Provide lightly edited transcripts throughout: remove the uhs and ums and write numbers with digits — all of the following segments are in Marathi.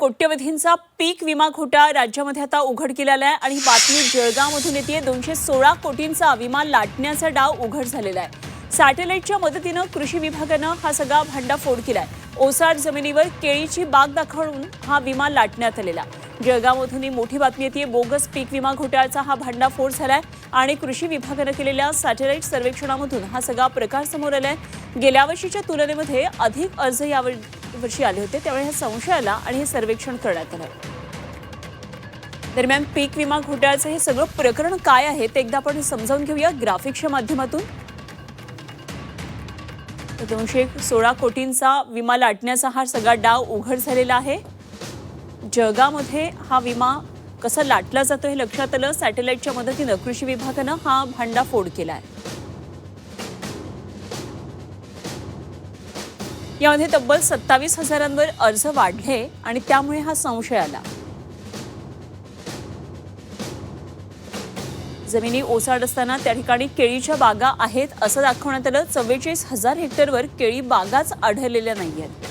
कोट्यवधींचा पीक विमा घोटाळा राज्यामध्ये आता उघडकीला आलाय आणि ही बातमी जळगावमधून येते। 216 कोटींचा विमा लाटण्याचा डाव उघड झालेला आहे। सॅटेलाइटच्या मदतीने कृषी विभागाने हा सगळा भांडाफोड केलाय। ओसाड जमिनीवर केळीची बाग दाखवून हा विमा लाटण्यात आलेला। जळगावमधून ही मोठी बातमी येते। बोगस पीक विमा घोटाळ्याचा हा भांडाफोड झालाय आणि कृषी विभागाने केलेल्या सॅटेलाइट सर्वेक्षणामधून हा सगळा प्रकार समोर आलाय। गेल्या वर्षीच्या तुलनेमध्ये अधिक अर्ज यावर्षी आले होते, त्यामुळे हा संशय आला आणि हे सर्वेक्षण करण्यात आलं। दरम्यान पीक विमा घोटाळ्याचं हे सगळं प्रकरण काय आहे ते एकदा आपण समजावून घेऊया ग्राफिक्सच्या माध्यमातून। 216 कोटींचा विमा लाटण्याचा हा सगळा डाव उघड झालेला आहे। जळगावमध्ये हा विमा कसा लाटला जातो हे लक्षात आलं। सॅटेलाइटच्या मदतीने कृषी विभागाने हा भांडाफोड केलाय। यामध्ये तब्बल 27,000 अर्ज वाढले आणि त्यामुळे हा संशय आला। जमिनी ओसाड असताना त्या ठिकाणी केळीच्या बागा आहेत असं दाखवण्यात आलं। 44,000 हेक्टरवर केळी बागाच आढळलेल्या नाहीयेत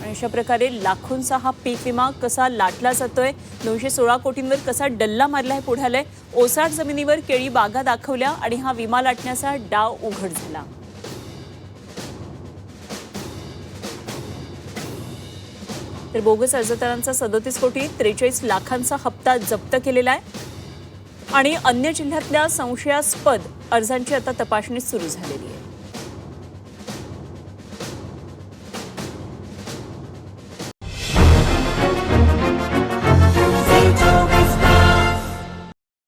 आणि अशा प्रकारे लाखोंचा हा पीक विमा कसा लाटला जातोय, 216 कोटींवर कसा डल्ला मारलाय पुढे आलाय। ओसाड जमिनीवर केळी बागा दाखवल्या आणि हा विमा लाटण्याचा डाव उघड झाला। तर बोगस अर्जदारांचा 37 कोटी 43 लाखांचा हप्ता जप्त केलेला आहे आणि अन्य जिल्ह्यातल्या संशयास्पद अर्जांची आता तपासणी सुरू झालेली आहे।